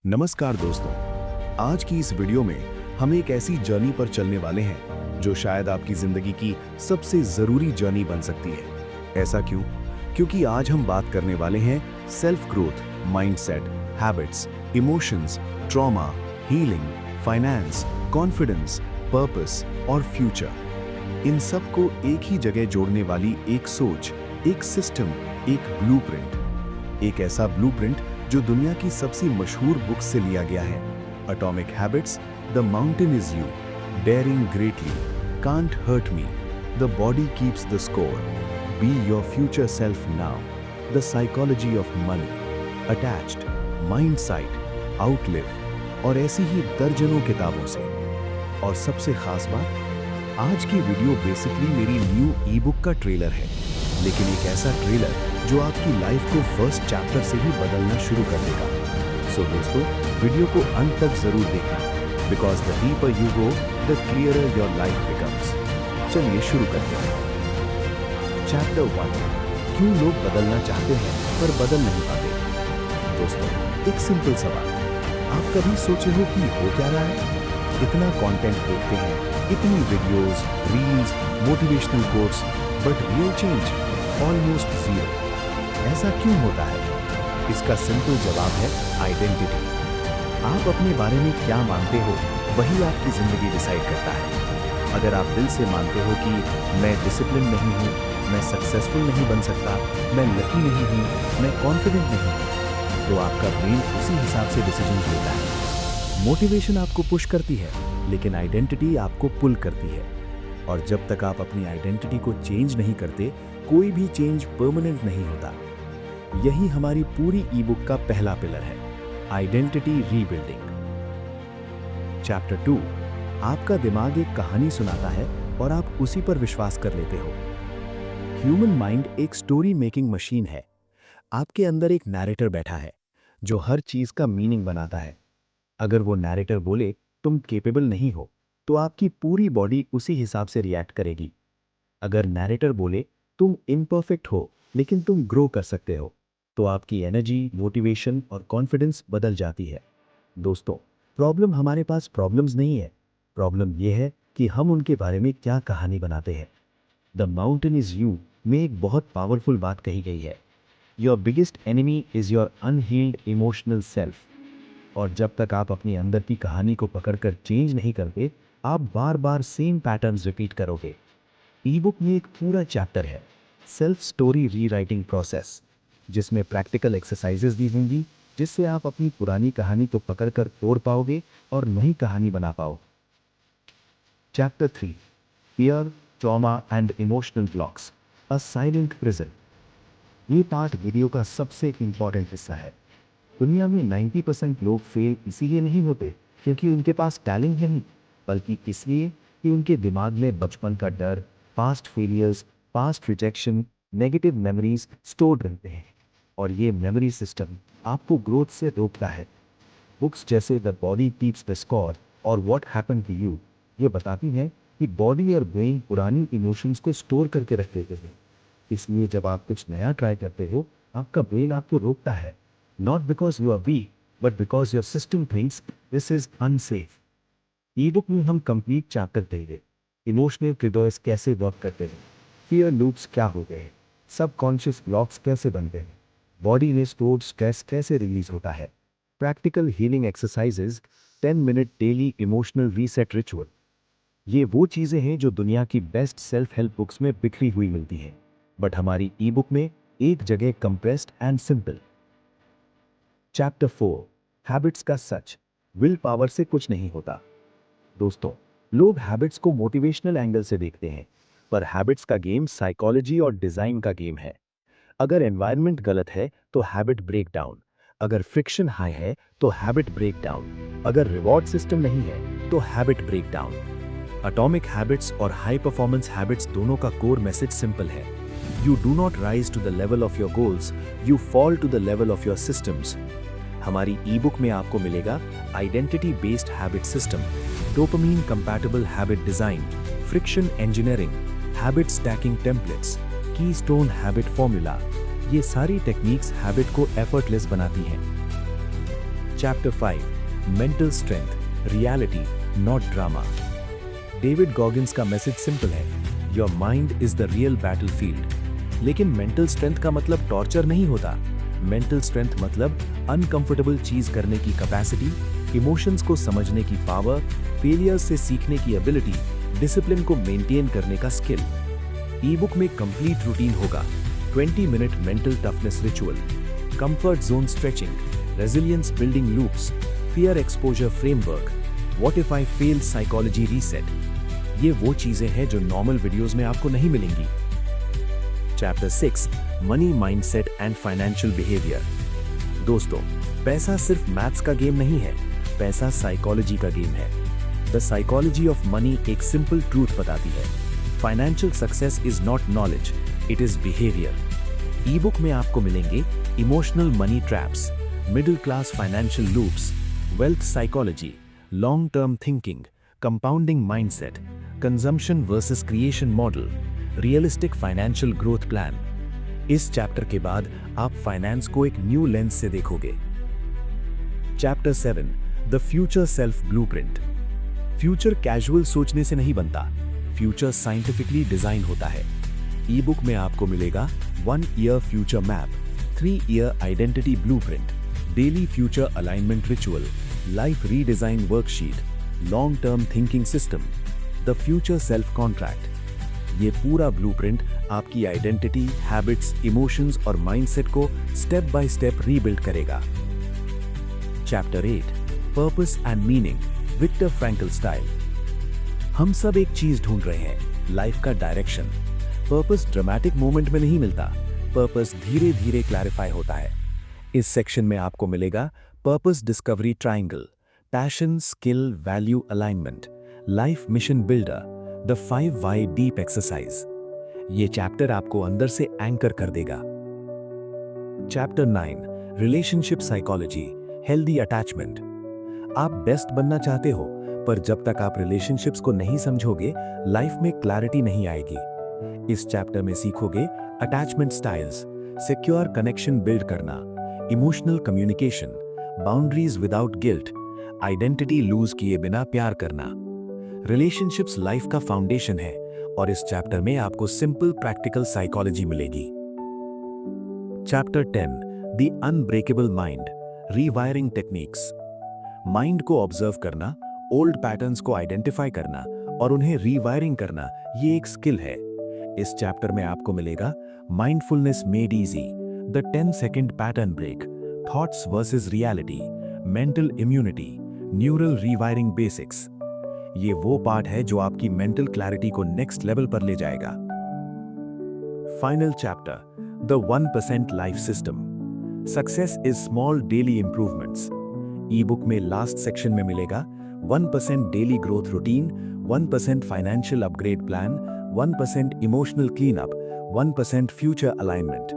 नमस्कार दोस्तों, आज की इस वीडियो में हम एक ऐसी जर्नी पर चलने वाले हैं जो शायद आपकी जिंदगी की सबसे जरूरी जर्नी बन सकती है। ऐसा क्यों? क्योंकि आज हम बात करने वाले हैं self growth, mindset, habits, emotions, trauma, healing, finance, confidence, purpose और फ्यूचर। इन सब को एक ही जगह जोड़ने वाली एक सोच, एक सिस्टम, एक ब्लूप्रिंट। एक ऐसा ब्लूप्रिंट जो दुनिया की सबसे मशहूर बुक से लिया गया है। Atomic habits, the mountain is you, daring greatly, can't hurt me, the body keeps the score, be your future self now, the psychology of money, attached, mindsight, outlive और ऐसी ही दर्जनों किताबों से। और सबसे खास बात, आज की वीडियो बेसिकली मेरी न्यू ई बुक का ट्रेलर है, लेकिन एक ऐसा ट्रेलर जो आपकी लाइफ को फर्स्ट चैप्टर से ही बदलना शुरू कर देगा। सो दोस्तों, वीडियो को अंत तक जरूर देखना, because the deeper you go the clearer your life becomes. चलिए शुरू करते हैं। चैप्टर 1, क्यों लोग बदलना चाहते हैं पर बदल नहीं पाते। दोस्तों, एक सिंपल सवाल, आप कभी सोचे हो कि हो क्या रहा है? इतना कंटेंट देखते हैं, इतनी videos, reels, motivational quotes, but real change almost zero. ऐसा क्यों होता है? इसका सिंपल जवाब है आइडेंटिटी। आप अपने बारे में क्या मानते हो, वही आपकी जिंदगी डिसाइड करता है। अगर आप दिल से मानते हो कि मैं डिसिप्लिन नहीं हूँ, मैं सक्सेसफुल नहीं बन सकता, मैं लकी नहीं हूँ, मैं कॉन्फिडेंट नहीं हूँ, तो आपका ब्रेन उसी हिसाब से डिसीजन लेता है। मोटिवेशन आपको पुश करती है, लेकिन आइडेंटिटी आपको पुल करती है। और जब तक आप अपनी आइडेंटिटी को चेंज नहीं करते, कोई भी चेंज परमानेंट नहीं होता। यही हमारी पूरी ई बुक का पहला पिलर है, आइडेंटिटी रीबिल्डिंग। चैप्टर 2, आपका दिमाग एक कहानी सुनाता है और आप उसी पर विश्वास कर लेते हो। ह्यूमन माइंड एक स्टोरी मेकिंग मशीन है। आपके अंदर एक नैरेटर बैठा है जो हर चीज का मीनिंग बनाता है। अगर वो नैरेटर बोले तुम केपेबल नहीं हो, तो आपकी पूरी बॉडी उसी हिसाब से रिएक्ट करेगी। अगर नैरेटर बोले तुम इम्परफेक्ट हो लेकिन तुम ग्रो कर सकते हो, तो आपकी एनर्जी, मोटिवेशन और कॉन्फिडेंस बदल जाती है। दोस्तों, प्रॉब्लम हमारे पास प्रॉब्लम्स नहीं है, प्रॉब्लम यह है कि हम उनके बारे में क्या कहानी बनाते हैं। द माउंटेन इज यू में एक बहुत पावरफुल बात कही गई है, your biggest enemy is your unhealed emotional self. और जब तक आप अपनी अंदर की कहानी को पकड़कर चेंज नहीं करते, आप बार बार सेम पैटर्न्स रिपीट करोगे। ई बुक में एक पूरा चैप्टर है, सेल्फ स्टोरी रीराइटिंग प्रोसेस, जिसमें प्रैक्टिकल एक्सरसाइजेज दी होंगी, जिससे आप अपनी पुरानी कहानी को पकड़कर तोड़ पाओगे और नई कहानी बना पाओ। Chapter 3, fear, trauma and emotional blocks, a silent prison. ये पार्ट वीडियो का सबसे इंपॉर्टेंट हिस्सा है। दुनिया में 90% लोग फेल इसीलिए नहीं होते क्योंकि उनके पास टैलेंट नहीं, बल्कि इसलिए कि उनके दिमाग में बचपन का डर, past failures, past rejection, negative memories stored रहते हैं। और ये मेमोरी सिस्टम आपको ग्रोथ से रोकता है। बुक्स जैसे the body keeps the score और व्हाट हैपेंड टू यू ये बताती हैं कि बॉडी और ब्रेन पुरानी इमोशंस को स्टोर करके रख देते हैं। इसलिए जब आप कुछ नया ट्राई करते हो, आपका ब्रेन आपको रोकता है, not because you are weak, but because your system thinks this is unsafe. E book में हम कंप्लीट चैप्टर देंगे, इमोशनल ट्रिगर्स कैसे वर्क करते हैं, फियर लूप्स क्या होते हैं, सबकॉन्शियस ब्लॉक्स कैसे बनते हैं, बॉडी में स्टोर्ड स्ट्रेस कैसे रिलीज होता है, practical healing exercises, 10 minute daily emotional reset ritual. ये वो चीजें हैं जो दुनिया की बेस्ट सेल्फ हेल्प बुक्स में बिखरी हुई मिलती हैं, बट हमारी ई बुक में एक जगह compressed and simple. Chapter 4, habits का सच, विल पावर से कुछ नहीं होता। दोस्तों, लोग हैबिट्स को मोटिवेशनल एंगल से देखते हैं, पर हैबिट्स का गेम साइकोलॉजी और डिजाइन का गेम है। अगर एनवायरनमेंट गलत है तो हैबिट ब्रेक डाउन, अगर फ्रिक्शन हाई है तो हैबिट ब्रेक डाउन, अगर रिवॉर्ड सिस्टम नहीं है तो habit break down. Atomic habits और हाई परफॉर्मेंस हैबिट्स दोनों का कोर मैसेज सिंपल है, you do not rise to the level of your goals, you fall to the level of your systems. हमारी e book में आपको मिलेगा identity based habit system, dopamine compatible habit design, friction engineering, habit stacking templates, keystone habit formula. ये सारी techniques habit को effortless बनाती हैं। Chapter 5 mental strength reality not drama. David Goggins का मैसेज सिंपल है, your mind is the real battlefield. लेकिन mental strength का मतलब टॉर्चर नहीं होता। मेंटल स्ट्रेंथ मतलब अनकंफर्टेबल चीज करने की कैपेसिटी, इमोशंस को समझने की पावर, फेलियर्स से सीखने की एबिलिटी, डिसिप्लिन को मेंटेन करने का स्किल। ई बुक में कंप्लीट रूटीन होगा, 20 minute mental toughness ritual, comfort zone stretching, resilience building loops, fear exposure framework, what if I fail psychology reset. ये वो चीजें हैं जो नॉर्मल वीडियोस में आपको नहीं मिलेंगी। Chapter 6 money mindset and financial behaviour. दोस्तों, पैसा सिर्फ मैथ्स का गेम नहीं है, पैसा साइकोलॉजी का गेम है। द साइकोलॉजी ऑफ मनी एक सिंपल ट्रूथ बताती है, financial success is not knowledge, it is behaviour. E book में आपको मिलेंगे emotional money traps, middle class financial loops, wealth psychology, long term thinking, compounding mindset, consumption versus creation model, realistic financial growth plan. इस chapter के बाद आप finance को एक new lens से देखोगे। Chapter 7 the future self blueprint. Future casual सोचने से नहीं बनता, फ्यूचर साइंटिफिकली डिजाइन होता है। ई बुक में आपको मिलेगा 1 year future map, 3 year identity blueprint, daily future alignment ritual, life redesign worksheet, long term thinking system, the future self contract. ये पूरा ब्लूप्रिंट आपकी आइडेंटिटी, हैबिट्स, इमोशंस और माइंडसेट को स्टेप बाय स्टेप रीबिल्ड करेगा। Chapter 8 purpose and meaning, Viktor Frankl style. हम सब एक चीज ढूंढ रहे हैं, लाइफ का डायरेक्शन। पर्पस ड्रामेटिक मोमेंट में नहीं मिलता, पर्पस धीरे धीरे क्लैरिफाई होता है। इस सेक्शन में आपको मिलेगा purpose discovery triangle, passion skill value alignment, life mission builder, the 5 why deep exercise. ये चैप्टर आपको अंदर से एंकर कर देगा। Chapter 9 relationship psychology, healthy attachment. आप बेस्ट बनना चाहते हो, पर जब तक आप रिलेशनशिप्स को नहीं समझोगे, लाइफ में क्लैरिटी नहीं आएगी। इस चैप्टर में सीखोगे attachment styles, secure connection build करना, emotional communication, boundaries without guilt, identity lose किए बिना प्यार करना। रिलेशनशिप्स लाइफ का फाउंडेशन है और इस चैप्टर में आपको सिंपल प्रैक्टिकल साइकोलॉजी मिलेगी। Chapter 10 the unbreakable mind, rewiring techniques. Mind को ऑब्जर्व करना, ओल्ड पैटर्न्स को आइडेंटिफाई करना और उन्हें रीवायरिंग करना, ये एक स्किल है। इस चैप्टर में आपको मिलेगा mindfulness made easy, the 10 second pattern break, thoughts versus reality, mental immunity, neural rewiring basics. ये वो पार्ट है जो आपकी मेंटल क्लैरिटी को नेक्स्ट लेवल पर ले जाएगा। Final chapter the 1% life system, success is small daily improvements. E book में लास्ट सेक्शन में मिलेगा 1% daily growth routine, 1% financial upgrade plan, 1% emotional clean up, 1% future alignment,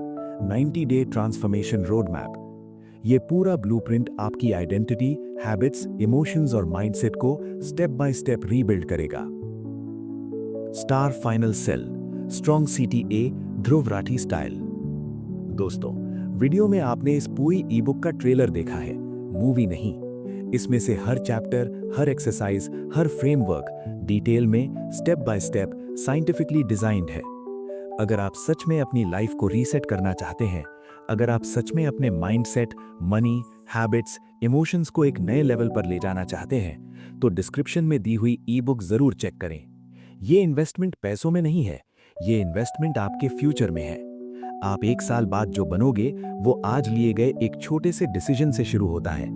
90 day transformation road map. ये पूरा blueprint आपकी identity, habits, emotions और mindset को step by step rebuild करेगा। Star final sale, strong CTA Dhruv Rathee style. दोस्तों, video में आपने इस पूरी ई बुक का ट्रेलर देखा है, मूवी नहीं। इसमें से हर चैप्टर, हर एक्सरसाइज, हर फ्रेमवर्क डिटेल में step by step scientifically designed है। अगर आप सच में अपनी लाइफ को रीसेट करना चाहते हैं, अगर आप सच में अपने माइंडसेट, मनी, हैबिट्स, इमोशंस को एक नए लेवल पर ले जाना चाहते हैं, तो डिस्क्रिप्शन में दी हुई ई बुक जरूर चेक करें। ये इन्वेस्टमेंट पैसों में नहीं है, ये इन्वेस्टमेंट आपके फ्यूचर में है। आप 1 साल बाद जो बनोगे, वो आज लिए गए एक छोटे से डिसीजन से शुरू होता है।